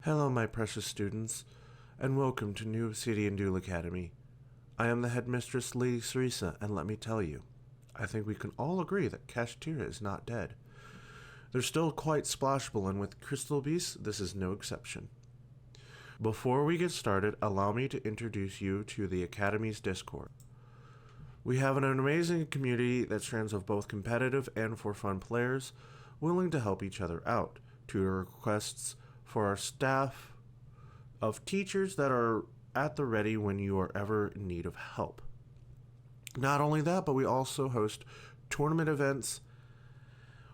Hello, my precious students, and welcome to New Obsidian Duel Academy. I am the headmistress, Lady Sarisa, and let me tell you, I think we can all agree that Kashtira is not dead. They're still quite splashable, and with Crystal Beasts, this is no exception. Before we get started, allow me to introduce you to the Academy's Discord. We have an amazing community that stands of both competitive and for fun players, willing to help each other out. Tutor requests for our staff of teachers that are at the ready when you are ever in need of help. Not only that, but we also host tournament events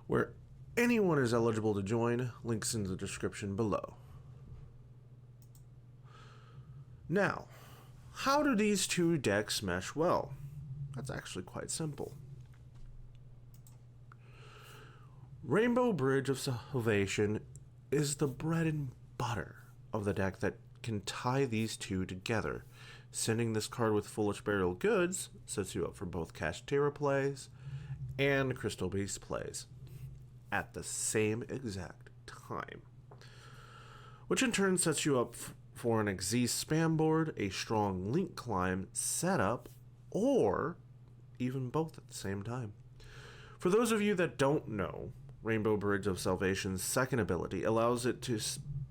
where anyone is eligible to join. Links in the description below. Now, how do these two decks mesh well? That's actually quite simple. Rainbow Bridge of Salvation is the bread and butter of the deck that can tie these two together. Sending this card with Foolish Burial Goods sets you up for both Kashtira plays and Crystal Beast plays at the same exact time, which in turn sets you up for an Xyz spam board, a strong link climb setup, or even both at the same time. For those of you that don't know, Rainbow Bridge of Salvation's second ability allows it to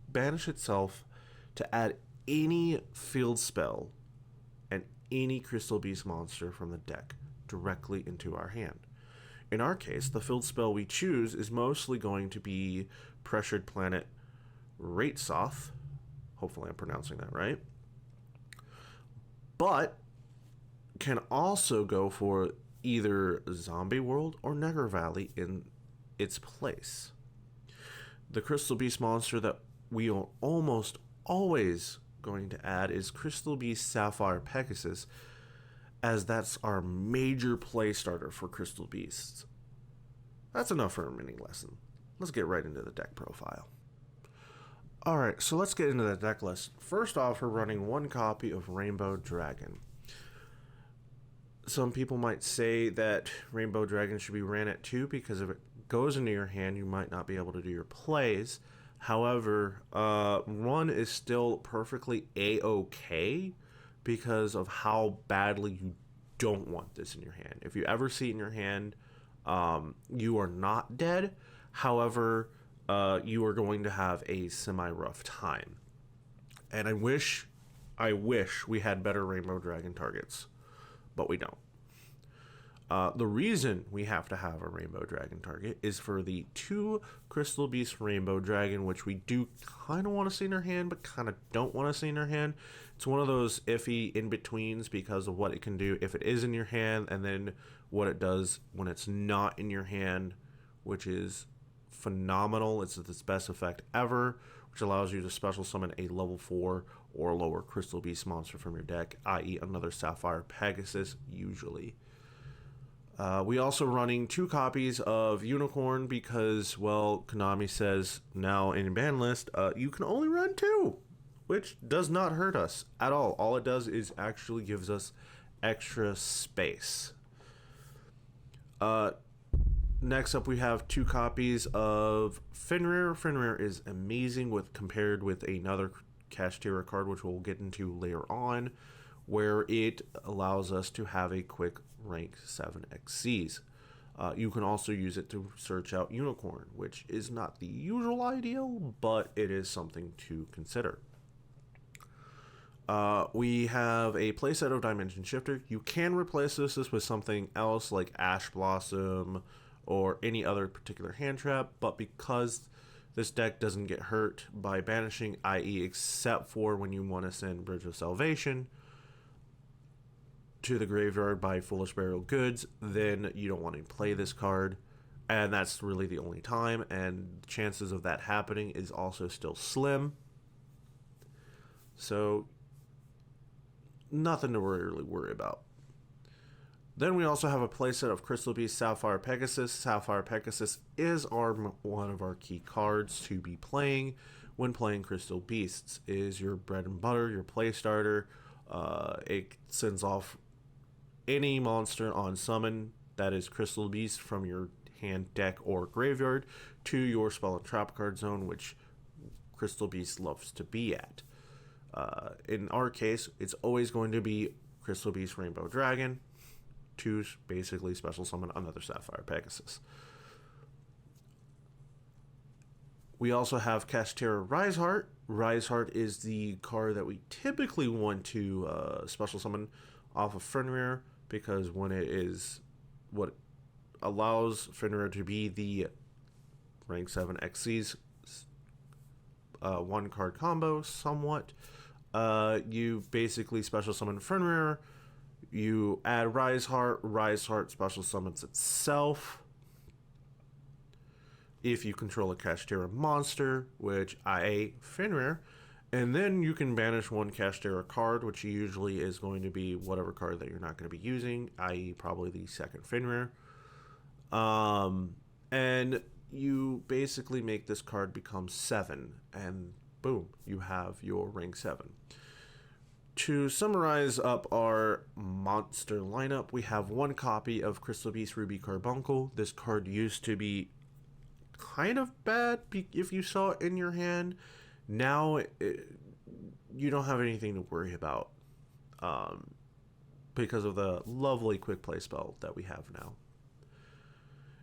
banish itself to add any field spell and any Crystal Beast monster from the deck directly into our hand. In our case, the field spell we choose is mostly going to be Pressured Planet Raitsoth. Hopefully I'm pronouncing that right. But can also go for either Zombie World or Neger Valley in its place. The Crystal Beast monster that we are almost always going to add is Crystal Beast Sapphire Pegasus, as that's our major play starter for Crystal Beasts. That's enough for a mini lesson. Let's get right into the deck profile. Alright, so let's get into the deck list. First off, we're running one copy of Rainbow Dragon. Some people might say that Rainbow Dragon should be ran at 2 because if it goes into your hand, you might not be able to do your plays. However, 1 is still perfectly a-okay because of how badly you don't want this in your hand. If you ever see it in your hand, you are not dead. However, you are going to have a semi-rough time. And I wish we had better Rainbow Dragon targets, but we don't. The reason we have to have a Rainbow Dragon target is for the 2 Crystal Beast Rainbow Dragon, which we do kind of want to see in our hand, but kind of don't want to see in our hand. It's one of those iffy in-betweens because of what it can do if it is in your hand, and then what it does when it's not in your hand, which is phenomenal. It's its best effect ever, which allows you to special summon a level 4 or lower Crystal Beast monster from your deck, i.e. another Sapphire Pegasus, usually. We also running 2 copies of Unicorn because, well, Konami says now in ban list, you can only run 2, which does not hurt us at all. All it does is actually gives us extra space. Next up, we have 2 copies of Fenrir. Fenrir is amazing compared with another Kashtira card, which we'll get into later on, where it allows us to have a quick rank 7 Xyz. You can also use it to search out Unicorn, which is not the usual ideal, but it is something to consider. We have a playset of Dimension Shifter. You can replace this with something else like Ash Blossom or any other particular hand trap, but because this deck doesn't get hurt by banishing, i.e. except for when you want to send Bridge of Salvation to the graveyard by Foolish Burial Goods, then you don't want to play this card, and that's really the only time, and chances of that happening is also still slim. So nothing to really worry about. Then we also have a playset of Crystal Beast Sapphire Pegasus. Sapphire Pegasus is one of our key cards to be playing when playing Crystal Beasts. It is your bread and butter, your play starter. It sends off any monster on summon that is Crystal Beast from your hand, deck, or graveyard to your spell and trap card zone, which Crystal Beast loves to be at. In our case, it's always going to be Crystal Beast Rainbow Dragon to basically special summon another Sapphire Pegasus. We also have Kashtira Riseheart. Riseheart is the card that we typically want to special summon off of Fenrir, because when it is what allows Fenrir to be the rank 7 XC's one card combo somewhat. You basically special summon Fenrir, you add Riseheart, Riseheart special summons itself. If you control a Kashtira monster, which i.e. Fenrir, and then you can banish one Kashtira card, which usually is going to be whatever card that you're not going to be using, i.e. probably the second Fenrir. And you basically make this card become 7, and boom, you have your rank 7. To summarize up our monster lineup, we have one copy of Crystal Beast Ruby Carbuncle. This card used to be kind of bad if you saw it in your hand. Now you don't have anything to worry about because of the lovely quick play spell that we have now.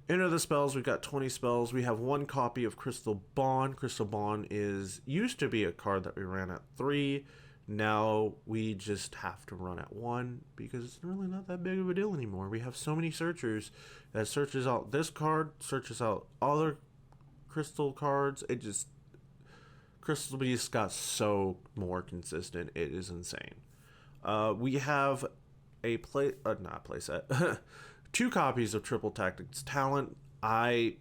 Into the spells, we've got 20 spells. We have one copy of Crystal Bond. Crystal Bond used to be a card that we ran at 3. Now we just have to run at 1 because it's really not that big of a deal anymore. We have so many searchers that searches out this card, searches out other crystal cards. Crystal Beast got so more consistent. It is insane. We have a not playset. 2 copies of Triple Tactics Talent. I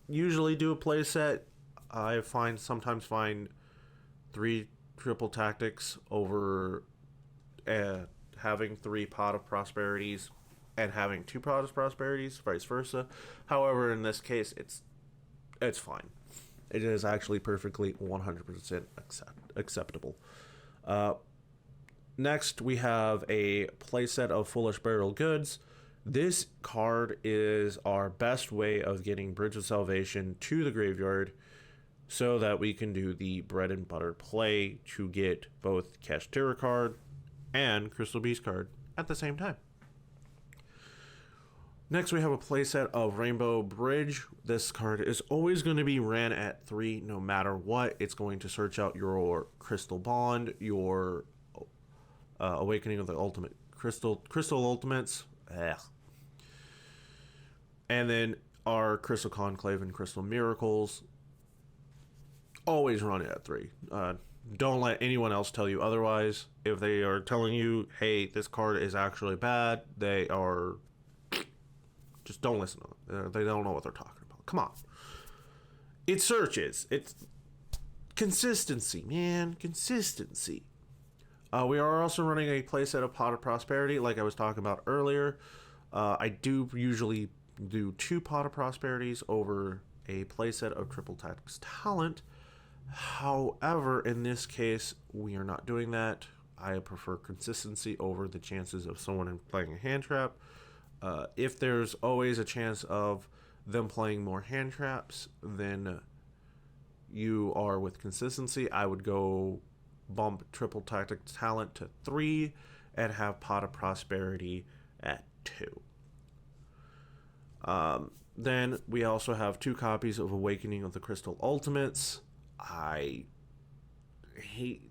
usually do a playset. I sometimes find 3 Triple Tactics over having 3 Pot of Prosperities and having 2 Pot of Prosperities, vice versa. However, in this case, it's fine. It is actually perfectly 100% acceptable. Next, we have a playset of Foolish Burial Goods. This card is our best way of getting Bridge of Salvation to the graveyard so that we can do the bread and butter play to get both Kashtira card and Crystal Beast card at the same time. Next, we have a playset of Rainbow Bridge. This card is always going to be ran at 3 no matter what. It's going to search out your Crystal Bond, your Awakening of the Ultimate Crystal Ultimates. Ugh. And then our Crystal Conclave and Crystal Miracles. Always run it at 3. Don't let anyone else tell you otherwise. If they are telling you, hey, this card is actually bad, they are... Just don't listen to them. They don't know what they're talking about. Come on. It searches. It's consistency, man. Consistency. We are also running a playset of Pot of Prosperity, like I was talking about earlier. I do usually do 2 Pot of Prosperities over a playset of Triple Tactics Talent. However, in this case, we are not doing that. I prefer consistency over the chances of someone playing a hand trap. If there's always a chance of them playing more hand traps than you are with consistency, I would go bump Triple Tactics Talent to 3 and have Pot of Prosperity at 2. Then we also have 2 copies of Awakening of the Crystal Ultimates. I hate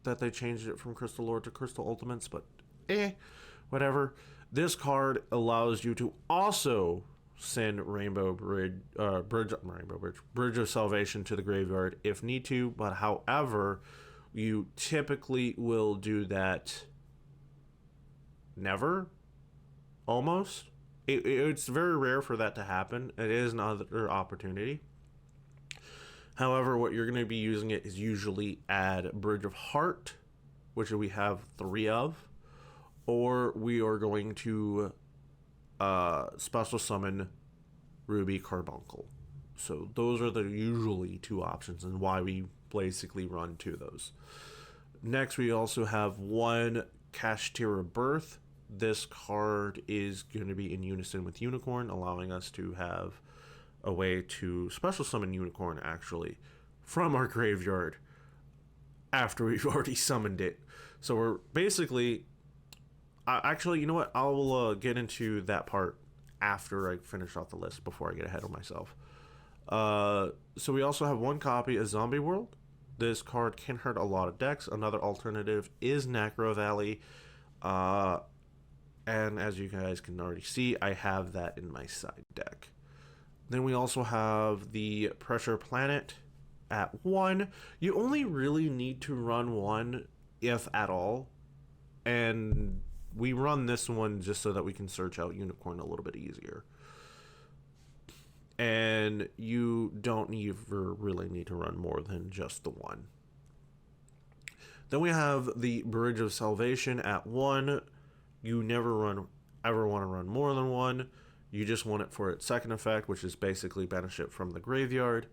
that they changed it from Crystal Lord to Crystal Ultimates, but whatever. This card allows you to also send Bridge of Salvation to the graveyard if need to, but however, you typically will do that never, almost. It's very rare for that to happen. It is another opportunity. However, what you're going to be using it is usually add Bridge of Heart, which we have 3 of, or we are going to special summon Ruby Carbuncle. So those are the usually 2 options and why we basically run 2 of those. Next, we also have 1 Kashtira Birth. This card is going to be in unison with Unicorn, allowing us to have a way to special summon Unicorn actually from our graveyard after we've already summoned it. So we're basically... actually, you know what? I'll get into that part after I finish off the list before I get ahead of myself. So we also have one copy of Zombie World. This card can hurt a lot of decks. Another alternative is Necro Valley. And as you guys can already see, I have that in my side deck. Then we also have the Pressure Planet at 1. You only really need to run 1, if at all. And we run this one just so that we can search out Unicorn a little bit easier. And you don't ever really need to run more than just the 1. Then we have the Bridge of Salvation at 1. You never ever want to run more than 1. You just want it for its second effect, which is basically banish it from the graveyard.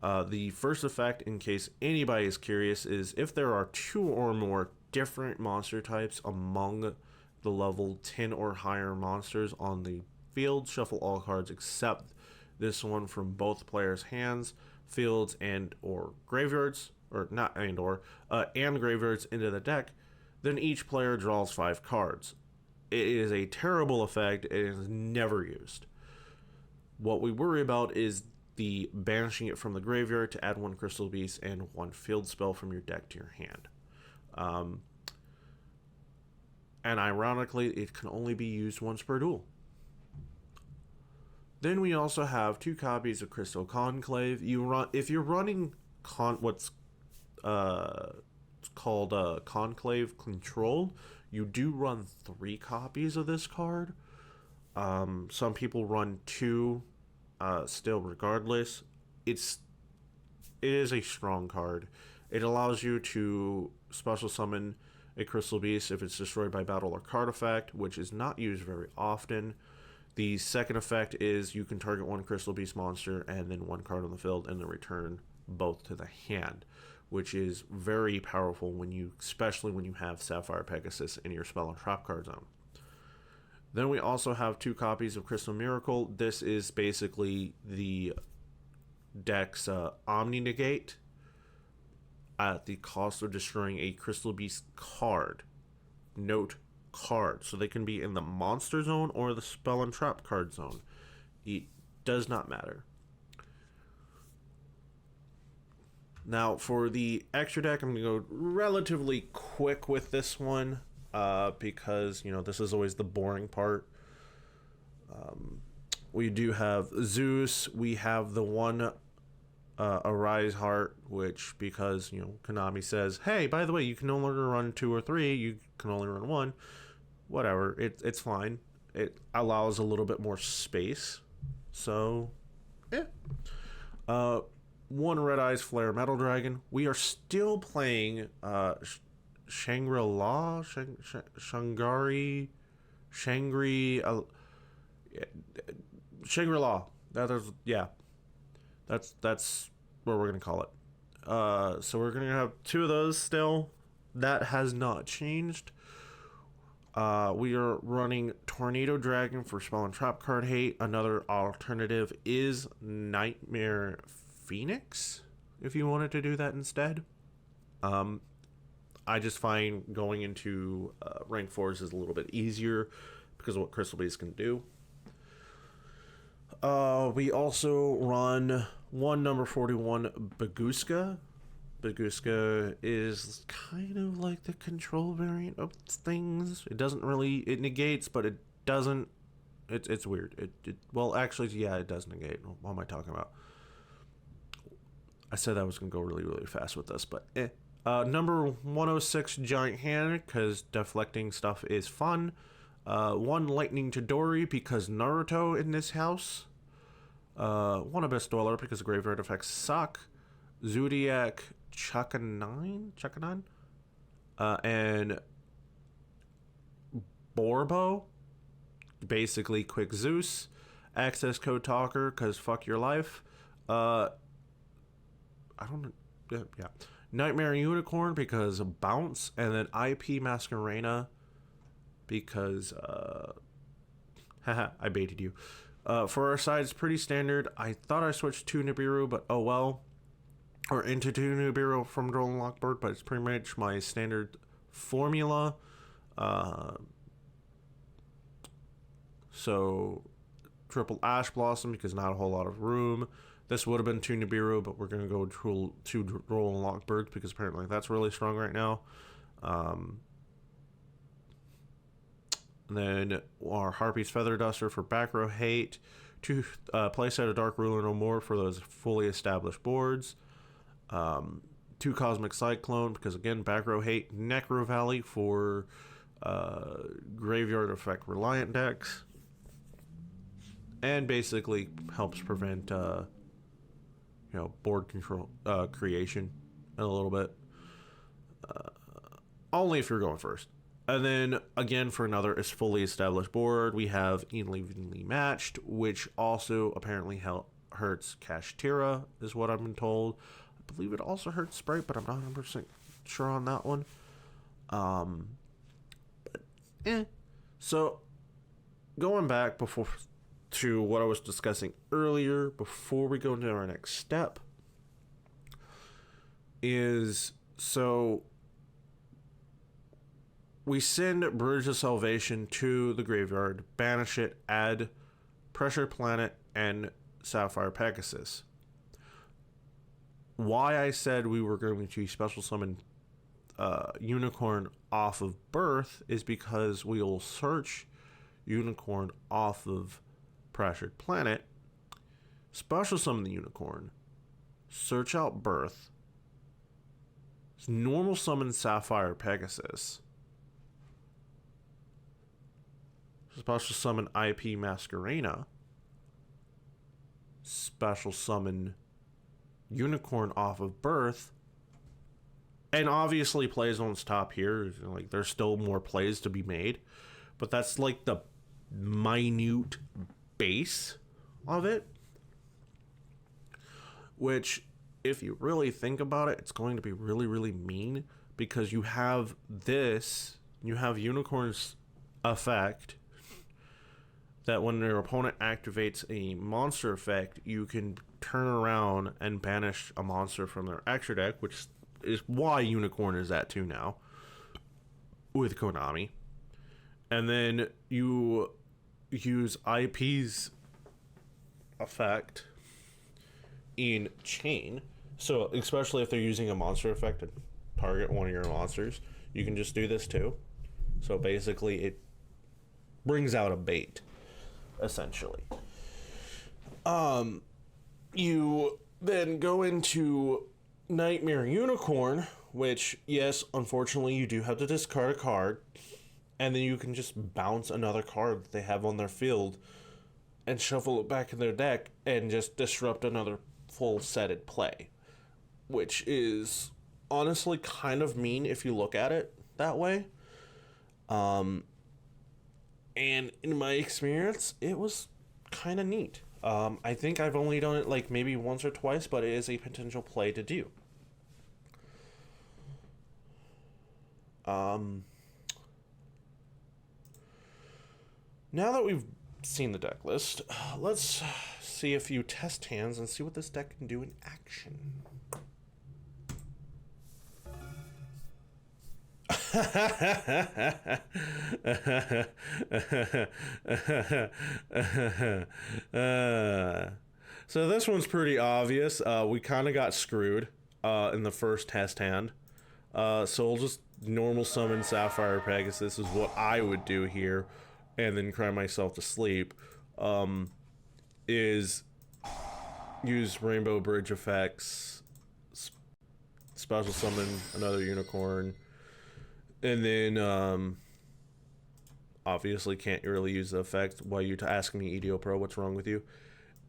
The first effect, in case anybody is curious, is if there are 2 or more different monster types among the level 10 or higher monsters on the field, shuffle all cards except this one from both players' hands, fields, and or graveyards, or not and or, and graveyards into the deck. Then each player draws 5 cards. It is a terrible effect. It is never used. What we worry about is the banishing it from the graveyard to add 1 Crystal Beast and 1 field spell from your deck to your hand. And ironically, it can only be used once per duel. Then we also have 2 copies of Crystal Conclave. If you're running what's called Conclave Control, you do run 3 copies of this card. Some people run 2. Still, regardless, it is a strong card. It allows you to special summon a Crystal Beast if it's destroyed by battle or card effect, which is not used very often. The second effect is you can target 1 Crystal Beast monster and then 1 card on the field and then return both to the hand, which is very powerful especially when you have Sapphire Pegasus in your spell and trap card zone. Then we also have 2 copies of Crystal Miracle. This is basically the deck's Omni Negate at the cost of destroying a Crystal Beast card. Note card. So they can be in the monster zone or the spell and trap card zone. It does not matter. Now for the extra deck, I'm going to go relatively quick with this one. Because, this is always the boring part. We do have Zeus. We have the one Arise Heart, which, because, Konami says, hey, by the way, you can no longer run 2 or 3. You can only run 1. Whatever. It's fine. It allows a little bit more space. So, yeah. 1 Red Eyes Flare Metal Dragon. We are still playing... Shangri-La, Shangri-La. That's what we're gonna call it. So we're gonna have 2 of those still. That has not changed. We are running Tornado Dragon for spell and trap card hate. Another alternative is Nightmare Phoenix, if you wanted to do that instead. I just find going into rank 4s is a little bit easier because of what Crystal Beast can do. We also run 1 number 41 Baguska. Baguska is kind of like the control variant of things. It doesn't really... It negates, but it doesn't... It's weird. Well, actually, yeah, it does negate. What am I talking about? I said I was going to go really, really fast with this, but number 106 Giant Hand, because deflecting stuff is fun. 1 Lightning Chidori, because Naruto in this house. 1 Abyss Dweller, because the graveyard effects suck. Zodiac Chuckanon? And Borbo, basically Quick Zeus. Access Code Talker, because fuck your life. I don't know. Yeah. Nightmare Unicorn, because of Bounce, and then IP Masquerena, because, haha, I baited you. For our side, it's pretty standard. I thought I switched to Nibiru, but oh well. or into 2 Nibiru from Droll Lockbird, but it's pretty much my standard formula. So triple Ash Blossom because not a whole lot of room. This would have been 2 Nibiru, but we're going to go to 2 Droll Lockbirds because apparently that's really strong right now. And then our Harpy's Feather Duster for back row hate. 2 playset of Dark Ruler no more for those fully established boards. 2 Cosmic Cyclone because again back row hate. Necro Valley for graveyard effect reliant decks. And basically helps prevent board control creation a little bit. Only if you're going first. And then, again, for another is fully established board, we have Evenly Matched, which also apparently hurts Kashtira, is what I've been told. I believe it also hurts Sprite, but I'm not 100% sure on that one. So, going back to what I was discussing earlier, before we go into our next step, is so we send Bridge of Salvation to the graveyard, banish it, add Pressure Planet and Sapphire Pegasus. Why I said we were going to special summon Unicorn off of Birth is because we will search Unicorn off of Pressured Planet, special summon the Unicorn, search out Birth, normal summon Sapphire Pegasus, special summon IP Masquerena, special summon Unicorn off of Birth, and obviously play zones top here. Like there's still more plays to be made, but that's like the minute base of it. Which, if you really think about it, it's going to be really, really mean because you have Unicorn's effect. That when your opponent activates a monster effect, you can turn around and banish a monster from their extra deck, which is why Unicorn is at 2 now with Konami. And then you use IP's effect in Chain. So especially if they're using a monster effect to target one of your monsters, you can just do this too. So basically it brings out a bait. Essentially, you then go into Nightmare Unicorn, which, yes, unfortunately, you do have to discard a card, and then you can just bounce another card that they have on their field and shuffle it back in their deck and just disrupt another full setted play, which is honestly kind of mean if you look at it that way. And in my experience, it was kind of neat. I think I've only done it like maybe once or twice, but it is a potential play to do. Now that we've seen the deck list, let's see a few test hands and see what this deck can do in action. So this one's pretty obvious. We kind of got screwed in the first test hand. So we'll just normal summon Sapphire Pegasus is what I would do here, and then cry myself to sleep. Is use Rainbow Bridge effects, special summon another Unicorn. And then, obviously can't really use the effect while you ask me, EDO Pro, what's wrong with you?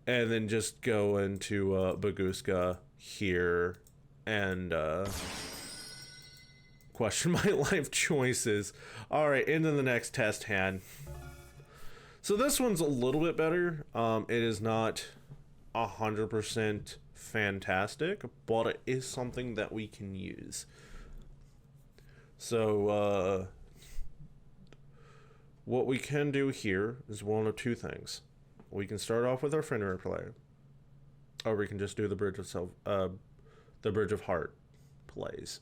And then just go into Baguska here and question my life choices. Alright, into the next test hand. So this one's a little bit better. It is not 100% fantastic, but it is something that we can use. So, what we can do here is one of two things. We can start off with our Fenrir player, or we can just do the the Bridge of Heart plays.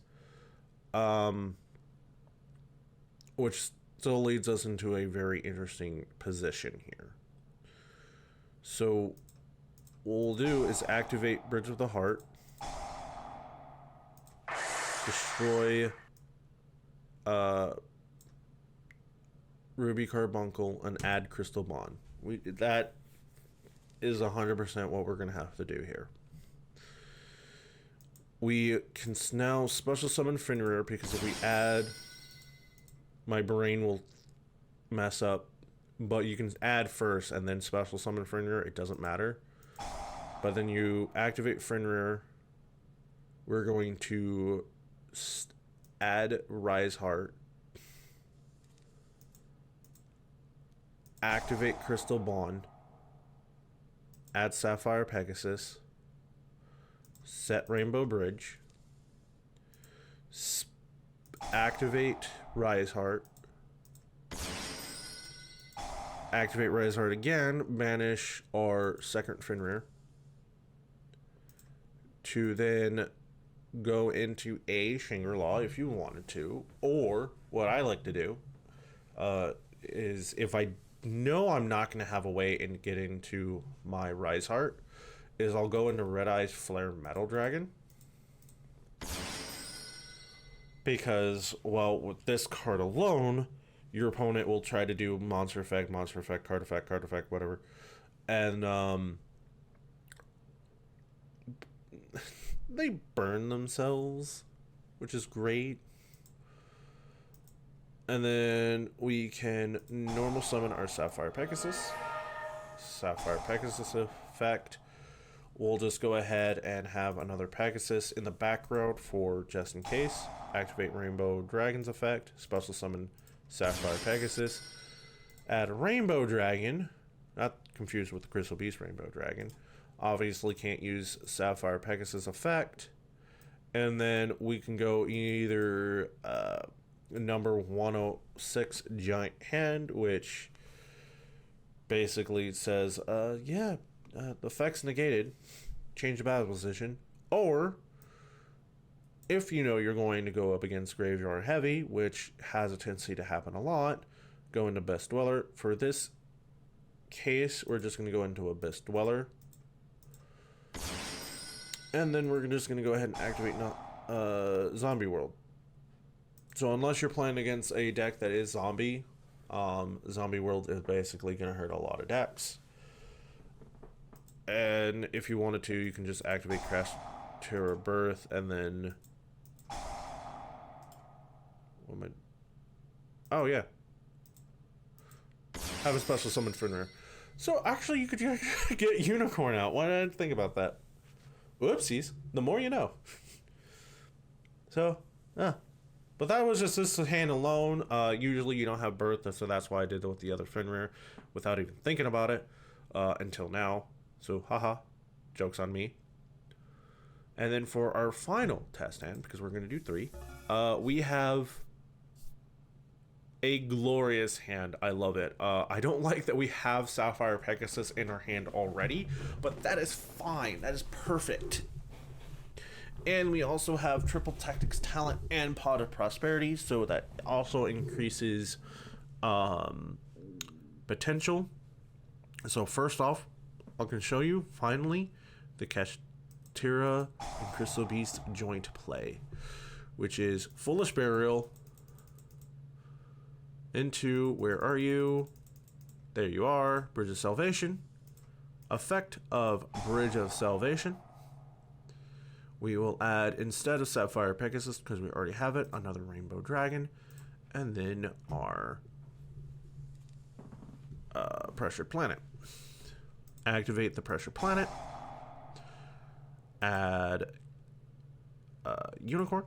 Which still leads us into a very interesting position here. So what we'll do is activate Bridge of the Heart, destroy Ruby Carbuncle, and add Crystal Bond. That is 100% what we're going to have to do here. We can now special summon Fenrir, because if we add, my brain will mess up. But you can add first and then special summon Fenrir. It doesn't matter. But then you activate Fenrir. We're going to add Rise Heart. Activate Crystal Bond. Add Sapphire Pegasus. Set Rainbow Bridge. Activate Rise Heart. Activate Rise Heart again. Banish our second Fenrir. To then go into a Shangri-La if you wanted to. Or what I like to do is if I know I'm not going to have a way in get into my Rise Heart, is I'll go into Red Eyes Flare Metal Dragon. Because, well, with this card alone, your opponent will try to do monster effect, card effect, whatever. And they burn themselves, which is great. And then we can normal summon our Sapphire Pegasus. Sapphire Pegasus effect. We'll just go ahead and have another Pegasus in the background for just in case. Activate Rainbow Dragon's effect. Special summon Sapphire Pegasus. Add Rainbow Dragon. Not confused with the Crystal Beast Rainbow Dragon. Obviously can't use Sapphire Pegasus effect. And then we can go either number 106 Giant Hand, which basically says, the effect's negated. Change the battle position. Or, if you know you're going to go up against Graveyard Heavy, which has a tendency to happen a lot, go into Best Dweller. For this case, we're just going to go into Abyss Dweller. And then we're just going to go ahead and activate Zombie World. So unless you're playing against a deck that is zombie, Zombie World is basically going to hurt a lot of decks. And if you wanted to, you can just activate Kashtira Birth and then... Oh, yeah. Have a special summon Fenrir. So, actually, you could get Unicorn out. Why didn't I think about that? Whoopsies. The more you know. So, but that was just this hand alone. Usually you don't have Birth, so that's why I did it with the other Fenrir without even thinking about it until now. So, haha. Joke's on me. And then for our final test hand, because we're going to do 3, we have a glorious hand. I love it. I don't like that we have Sapphire Pegasus in our hand already, but that is fine. That is perfect. And we also have Triple Tactics Talent and Pot of Prosperity, so that also increases potential. So first off, I can show you, finally, the Kashtira and Crystal Beast joint play, which is Foolish Burial into, where are you? There you are, Bridge of Salvation. Effect of Bridge of Salvation. We will add, instead of Sapphire Pegasus, because we already have it, another Rainbow Dragon, and then our Pressure Planet. Activate the Pressure Planet. Add Unicorn,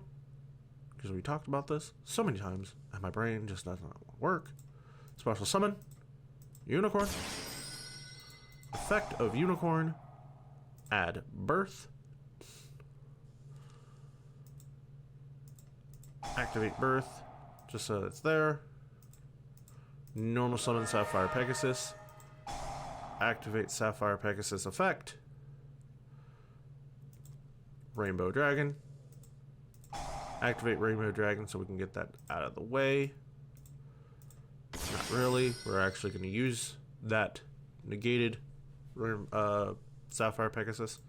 because we talked about this so many times, and my brain just doesn't work. Special Summon Unicorn. Effect of Unicorn. Add Birth. Activate Birth, just so it's there. Normal summon Sapphire Pegasus. Activate Sapphire Pegasus effect. Rainbow Dragon. Activate Rainbow Dragon so we can get that out of the way. Not really. We're actually going to use that negated Sapphire Pegasus.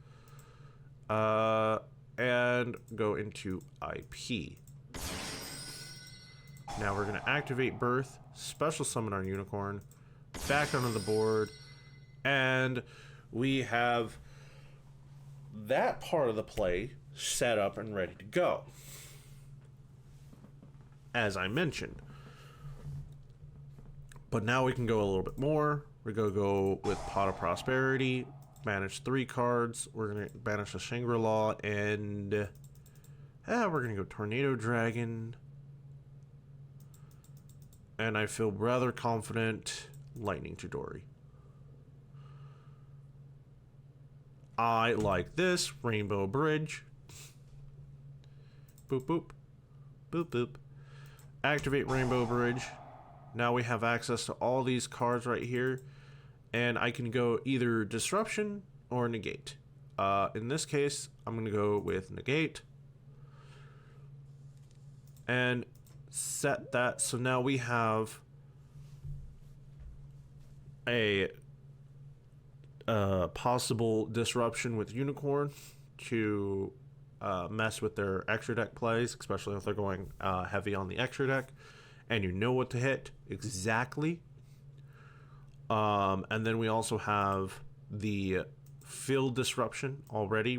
And go into IP. Now we're going to activate Birth, special summon our Unicorn, back onto the board, and we have that part of the play set up and ready to go. As I mentioned. But now we can go a little bit more. We're going to go with Pot of Prosperity, banish 3 cards. We're going to banish a Shangri-La, and we're going to go Tornado Dragon. And I feel rather confident Lightning Chidori. I like this. Rainbow Bridge. Boop, boop. Boop, boop. Activate Rainbow Bridge. Now we have access to all these cards right here. And I can go either Disruption or Negate. In this case, I'm going to go with Negate. And set that. So now we have a possible disruption with Unicorn to mess with their extra deck plays, especially if they're going heavy on the extra deck, and you know what to hit exactly. And then we also have the field disruption already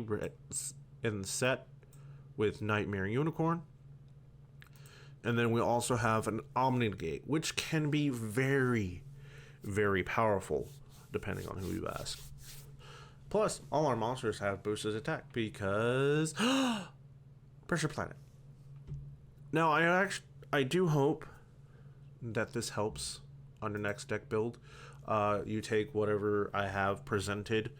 in the set with Nightmare Unicorn. And then we also have an Omni Negate, which can be very, very powerful, depending on who you ask. Plus, all our monsters have boosted attack because Pressure Planet. Now, I do hope that this helps on the next deck build. You take whatever I have presented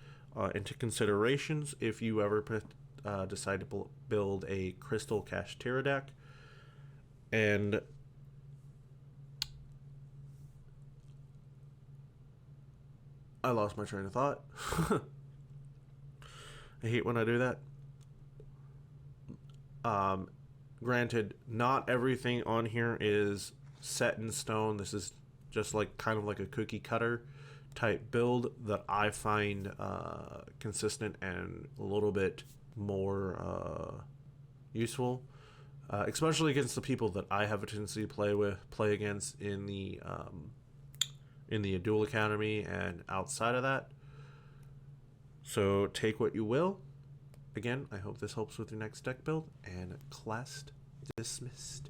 into considerations if you ever decide to build a Crystal Kashtira deck. And I lost my train of thought. I hate when I do that. Granted, not everything on here is set in stone. This is just like kind of like a cookie cutter type build that I find consistent and a little bit more useful, especially against the people that I have a tendency to play against in the Duel Academy and outside of that. So take what you will. Again, I hope this helps with your next deck build, and class dismissed.